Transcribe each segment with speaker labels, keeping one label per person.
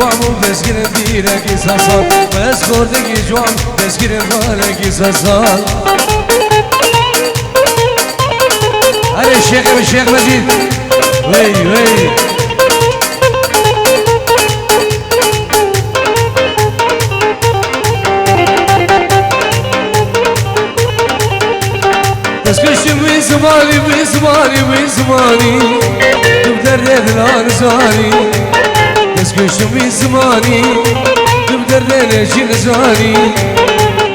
Speaker 1: جوام بس گیرن دیرکی ساسال بس خوردگی جوام بس گیرن بالکی ساسال هره شیخ مجید وی تسكشم ويزماني تبدرد الانزاني تسكشم ويزماني تبدرد الجنزاني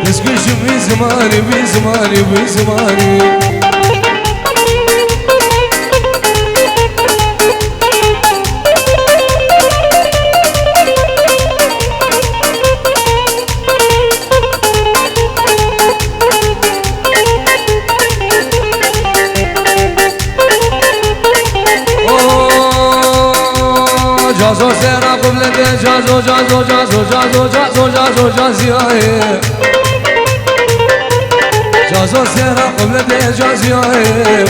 Speaker 1: تسكشم ويزماني جازو سرا قبلت جازو جازیای جازو سرا قبلت جازیای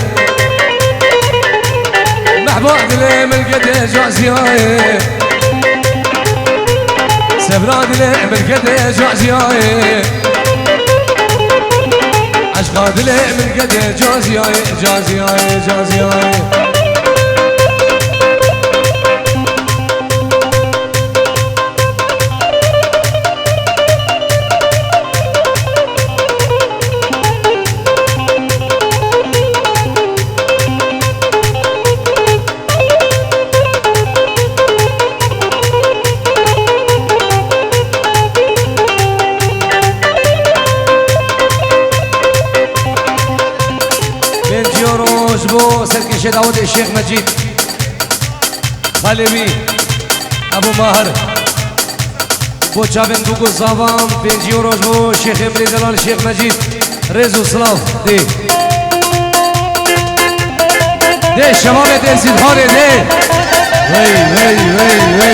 Speaker 1: محبوب دل ملكت جازیای سبرا دل ملكت جازیای عشق دل ملكت جازیای سرکش داود الشيخ مجيد خالبي ابو ماهر بو چاوین دوگو زاوام 5 یوروش بو شیخ امری دلال الشيخ مجيد رزو سلاف ده شباب درسید حاله ده وی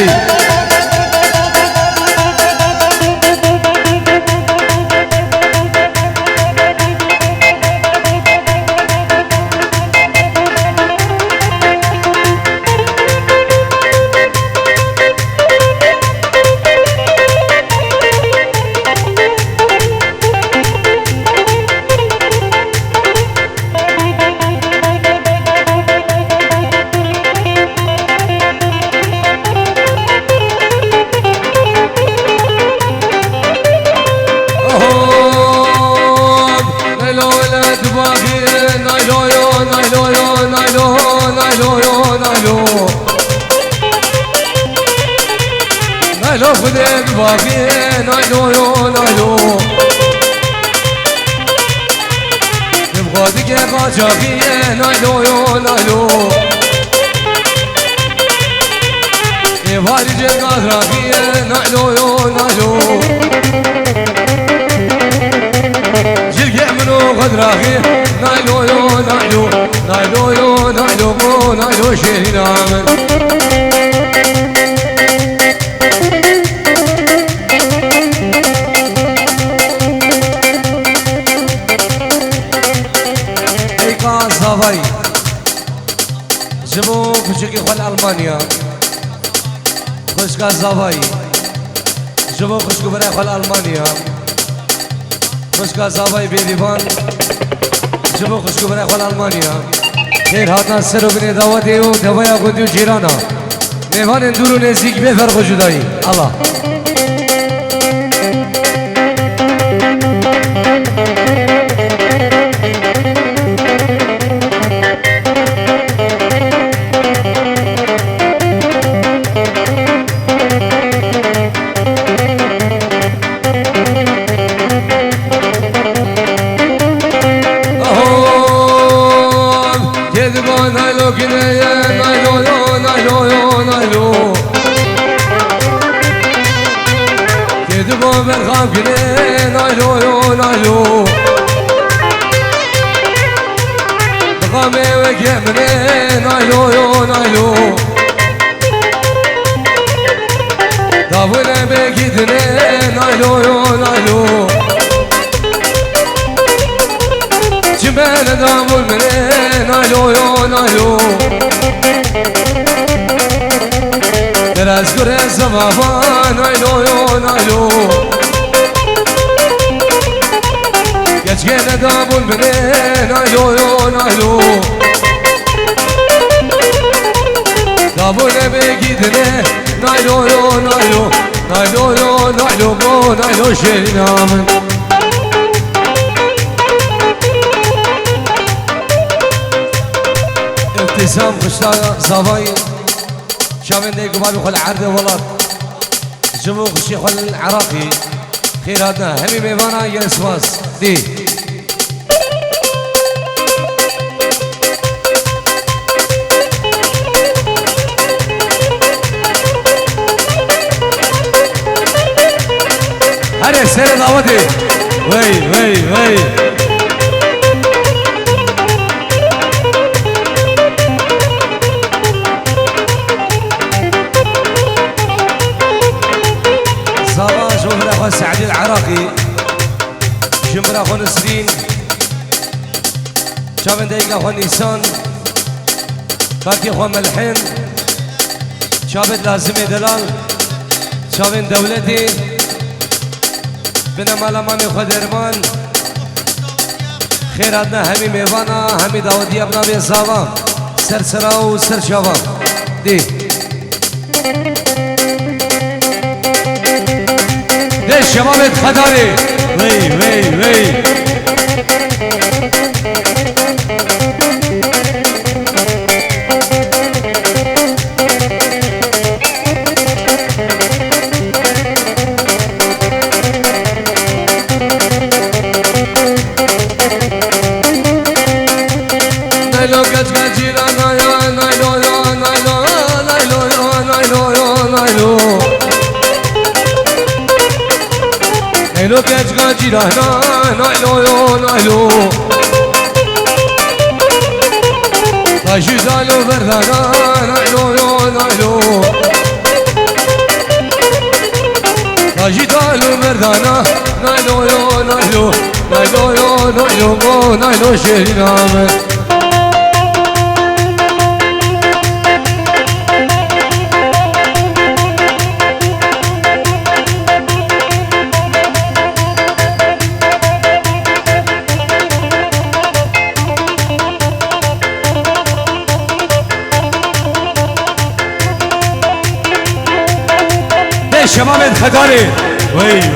Speaker 1: نايلو خدك باقي نايلو نبغادك يا قاجاقي نايلو يبالي جل قادراقي نايلو جلقع منو قدراقي نايلو شيري نامن زاوای جبو کوچکی خال آلمانیا خوشگاه زاوای جبو خوشگو برای خال آلمانیا خوشگاه زاوای بیدیوان جبو خوشگو برای خال آلمانیا خیر هاتن سر و بینه دعوتی و دوایا گندی و جیرانا میوان اندور و نزدیک به فرق و جدایی الله نايلو بغامي وكيمني نايلو دابونا بكيدني نايلو جمال دابون مني نايلو Biraz gürez baban aylo aylo Geç gene dabul binen aylo Dabul ebe gidene aylo şerinamın ابتسام خشتا صباي شامن ديك بابي خل عرض ولاد جمو خشي خل العراقي خير هذا همي ميفانا ينسواس دي هري سير دعوتي وي سعدي العراقي جمبر اخو نسرين شابن دقيقة اخو نيسان فاتي اخو ملحين شابن لازمي دلال شابن دولتي بنا مالا مامي اخو درمان خير هادنا همي ميوانا همي داودي ابنا بي صابا سر سراو سر شابا دي شباب الخداري وي نايلو كجاجيرا نايلو نايلو كجاجي رهنا نايلو تاجي زالو بردانا نايلو تاجي زالو بردانا نايلو شيرينا شباب الخداري وي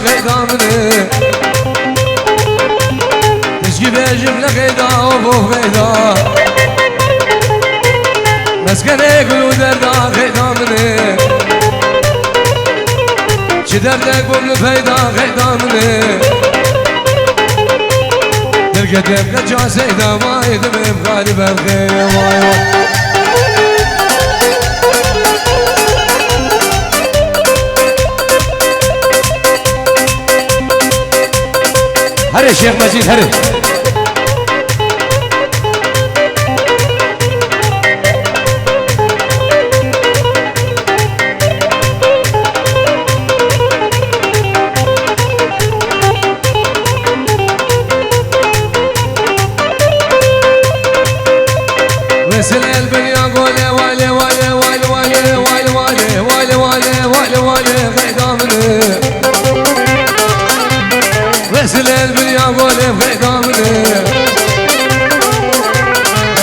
Speaker 1: غيدا مني تشكي بيجيب لك غيدا وفوق غيدا مسكن يقول ودردا غيدا مني شي دردك بمن فيدا غيدا مني تلقى تبقى جاسيدا ما يدمي بغالب الخير هري شيخ مجيد هري وسل البنيا قولي والي والي والي والي والي والي والي والي والي والي غيدا مني وسل البنيا قولي غيدا مني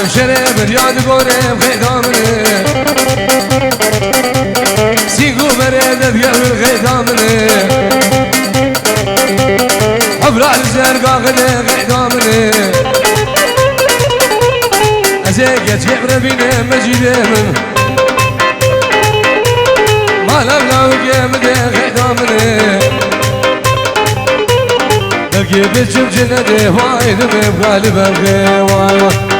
Speaker 1: امشري برياد قولي غيدا مني سيقو بريد بقبل غيدا مني حبر الزرقاء غيدا مني زيك كبر بينا مجيدهم ما لم قيم دي خدامني لقي بجم جندي وايد بغالب الغيوان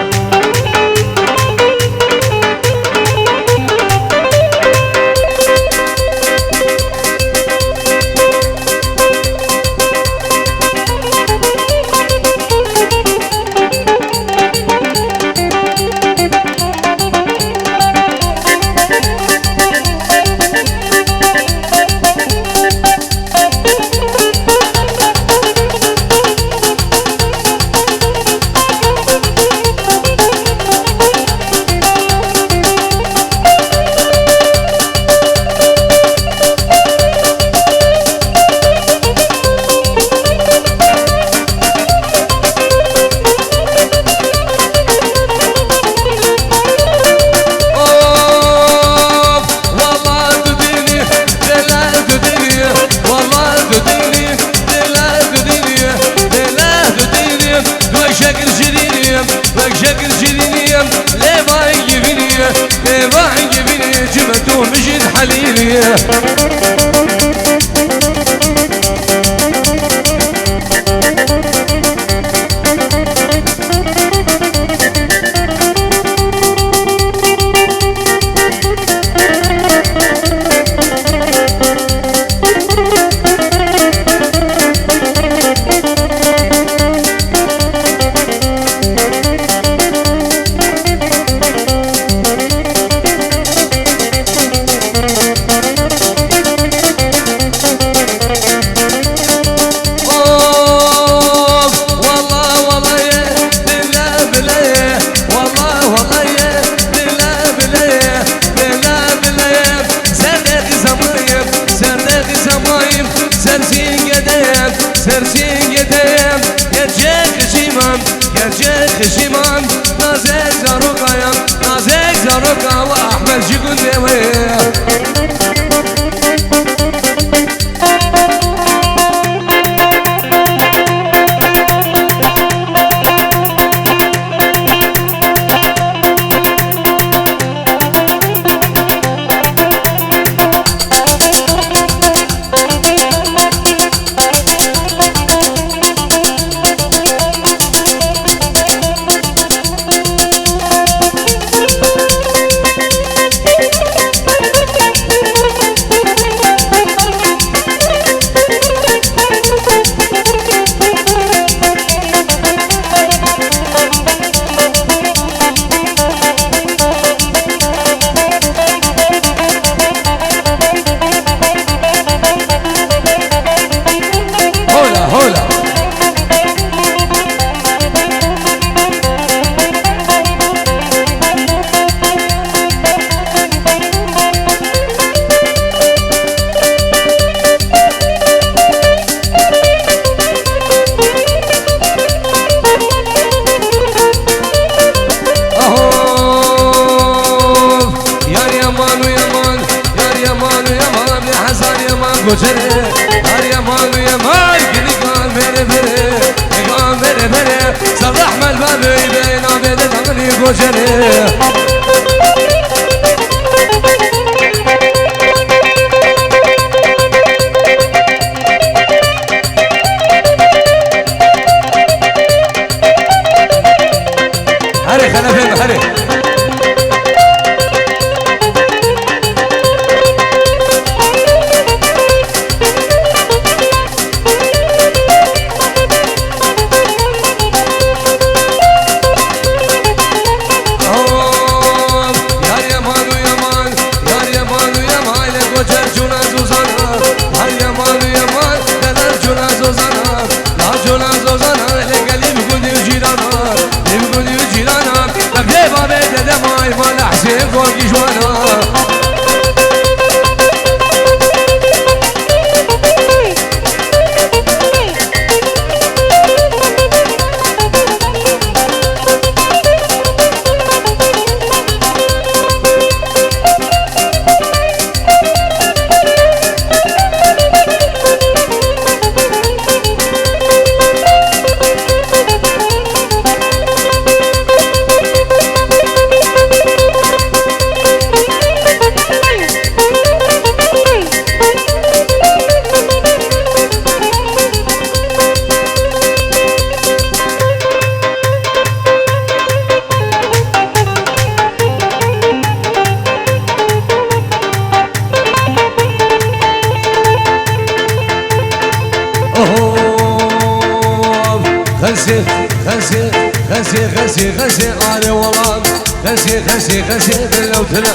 Speaker 1: خسي خسي خسي خسي خسي قاري والله خسي خسي خسي باللوتنا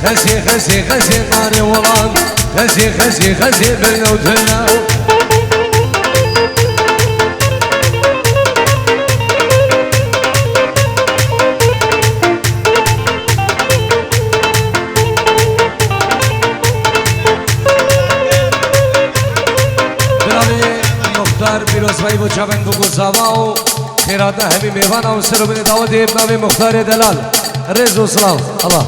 Speaker 1: خسي خسي خسي قاري والله خسي خسي خسي باللوتنا پیروزمایی و چاون بگو زوا و خیراته همی میوان و سر و بین دعوت ابناوی مختار دلال رز و سلام الله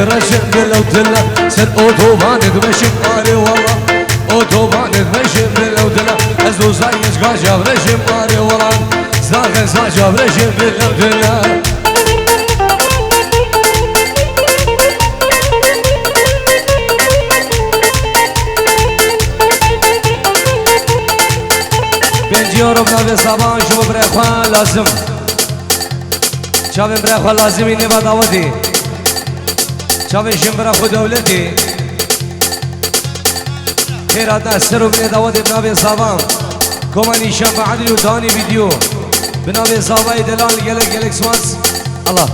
Speaker 1: رشم باللوتلا سر اوتوبان دمشق قاري والله اوتوبان دمشق باللوتلا ازو زايش قاجاب رشم قاري والله زاغ زاجاب رشم باللوتلا بنجي وربنا بصبان شو بريخوان لازم شاوين بريخوان لازم اني بداودي شاوي شمبرا خود دولتي خيرات السر وبني داود بنابي صابان كوماني شاب عدل وداني فيديو بنابي صاباي دلال جلك سواس الله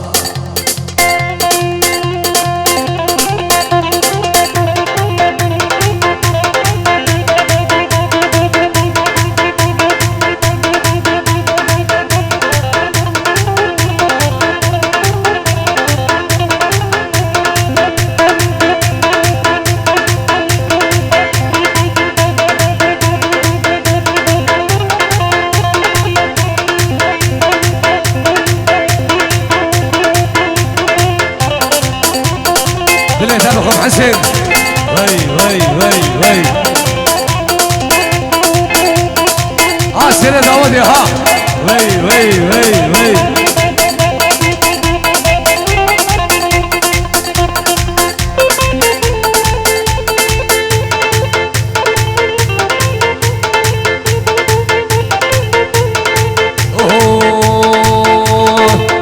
Speaker 1: بالله تابعكم حسن وي سنة داودي ها وي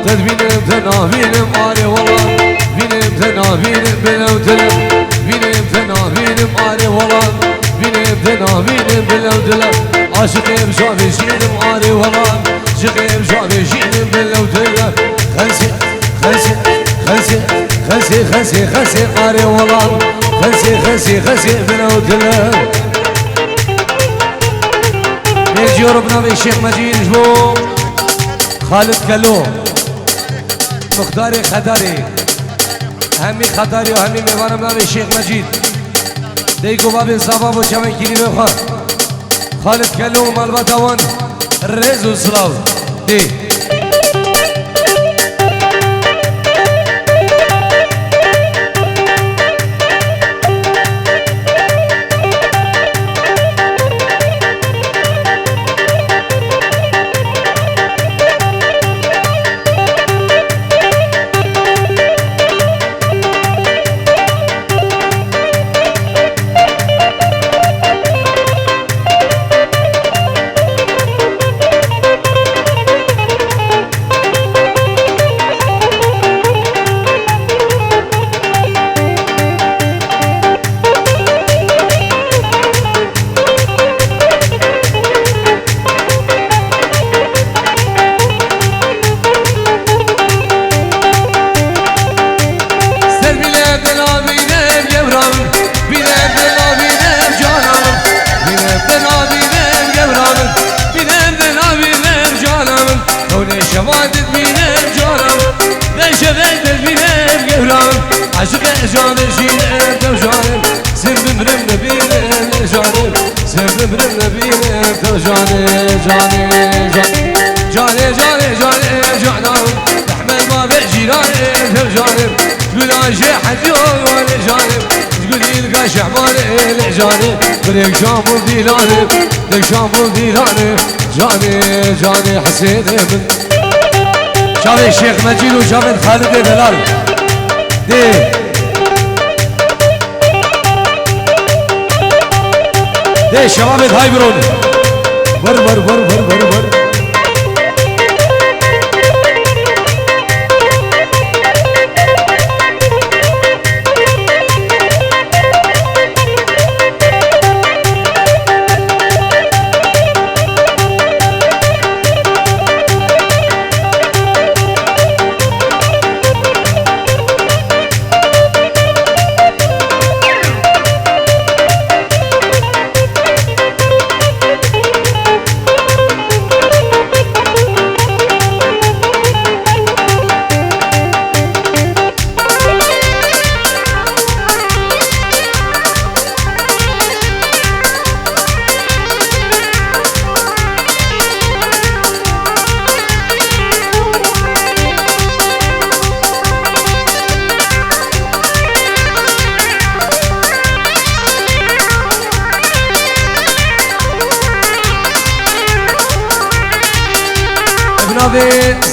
Speaker 1: تدبين تنافين مالي والله بينم باللوتلا بينم ماري والله بينم باللوتلا عاشقين شافي شينم ماري والله عاشقين شافي شينم باللوتلا خلسي خلسي خلسي خلسي خلسي خلسي ماري والله خلسي خلسي خلسي باللوتلا بيجي ربنا بالشيخ مجيد جبو خالد كلو مختاري خداري همي خطاري وهمي ميوانم نام الشيخ مجيد ديكو باب صباب وشمن كيري بخار خالد كلو مالباتوان رز وصلاو دي شوادد بينام جانم نشفت بينام جهرام عشق جان جينام تو جانم سر بمرم نبينام جانم سر بمرم نبينام تو جانم جانم تحمل ما بجيرانم تو جانم بلا جاحد يوم وانا جانم تقولي لك شعبان جانم بريك شامل ديلانم ديك شامل ديلانم جاني جاني حسين من شافي الشيخ مجيد وشافي خالد بلال دي شباب هاي برون ور ور ور ور ور ور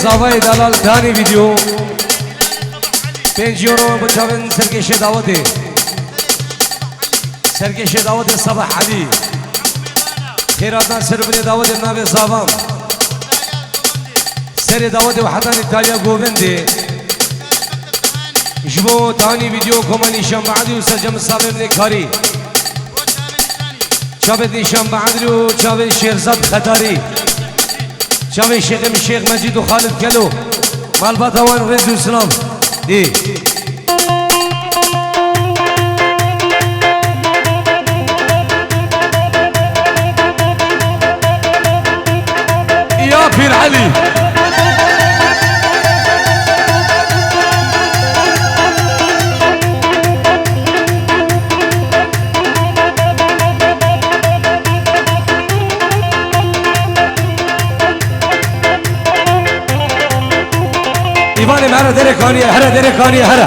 Speaker 1: زاوای دلال دانی ویدیو 5 یورو بچاون سرکش دعوتی سرکش دعوت صباح علی خیراتنا سربنی دعوت ناوی زاوام سر دعوت وحدان ایتالیا گووندی جبو دانی ویدیو کمان نشان بعدی و سرجم صابر نکاری چابت نشان بعدی و چابت شیرزاد خطاری شافي الشيخ مجيد وخالد كلو مال بطوان رزق وسلام دي يا بير علي إيمان هرا دركانية هرا دركانية هرا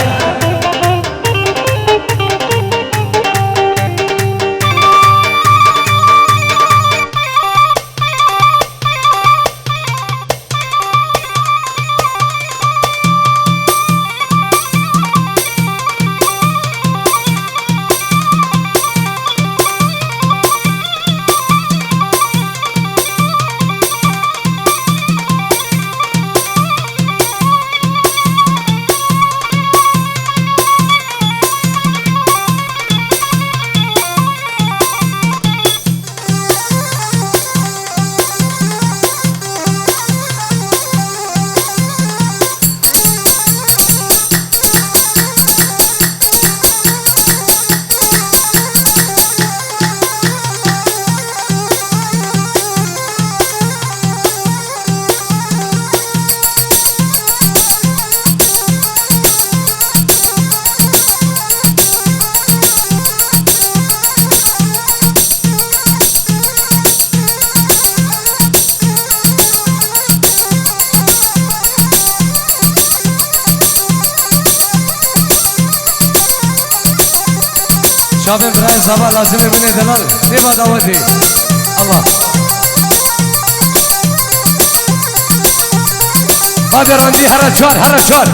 Speaker 1: شافين براي صباح لازم من دلال نبا دعوتي الله هذا راندي هرا شوار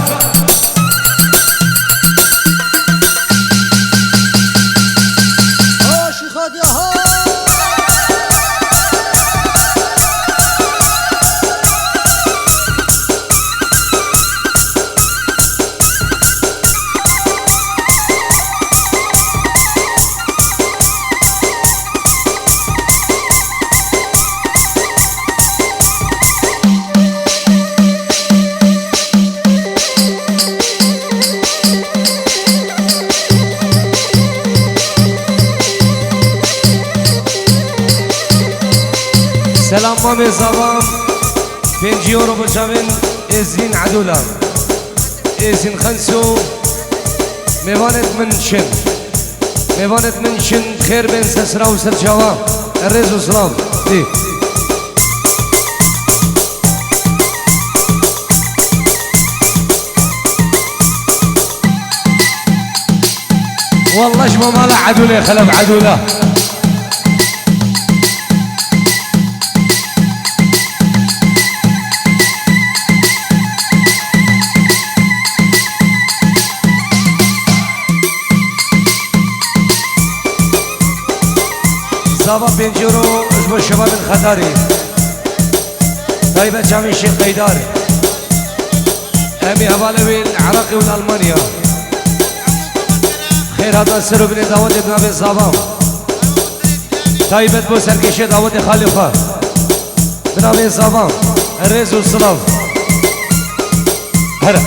Speaker 1: سلام مامي زبام 5 يورو بشامن ازين عدولا ازين خنسو ميوانت من شن خير بين سسرا وسرجوا الرز وسلام دي والله جمع مالا عدولا خلف عدولا زابا 5 یورو اجبو شباب الخطاری طيبة جامع الشيخ قيدار امي هبالوي العراقي والالمانيا خير هذا السر بن داود ابن ابي الزابا طيبة بو سركشي داود خليفة بن ابي الزابا الريز والصلاف هلا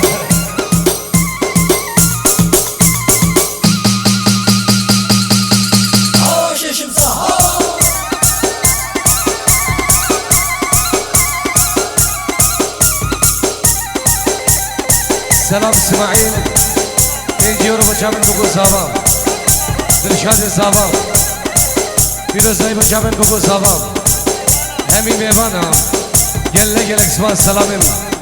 Speaker 1: سلام اسماعيل 5 یورو بچامن بگو زابا درشاد زابا پیروزایی بچامن بگو زابا همین میوانم گله گلک سوان سلامم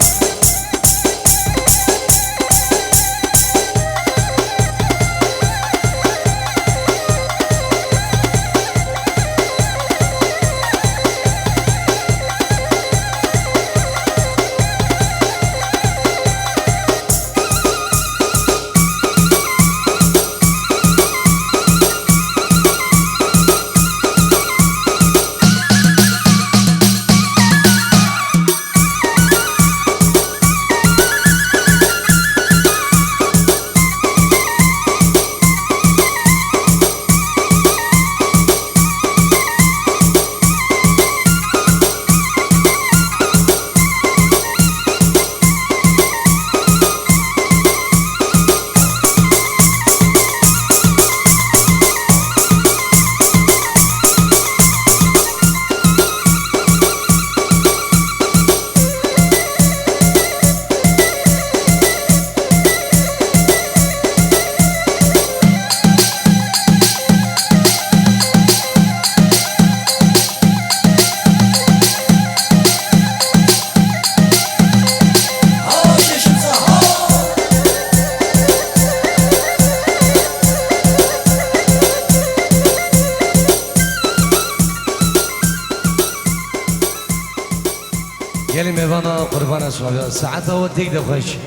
Speaker 1: گلی میوانا قربان اسلام ساعت و دیگ دخوش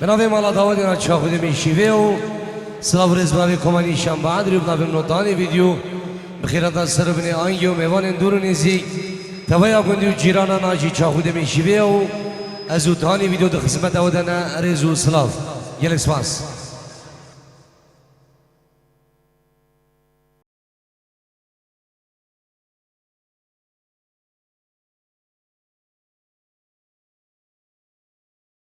Speaker 1: بنابه مالا داودی را چاخوده میشیوه و سلاو رزبانی کمانی شنبه داری بنابه نوتانی ویدیو بخیرات سر بنی آنگی و میوان دور و نزیک تویا کندی و جیرانا ناجی چاخوده میشیوه و از اوتانی ویدیو در خدمت داودنا رزو سلاو گلی سپاس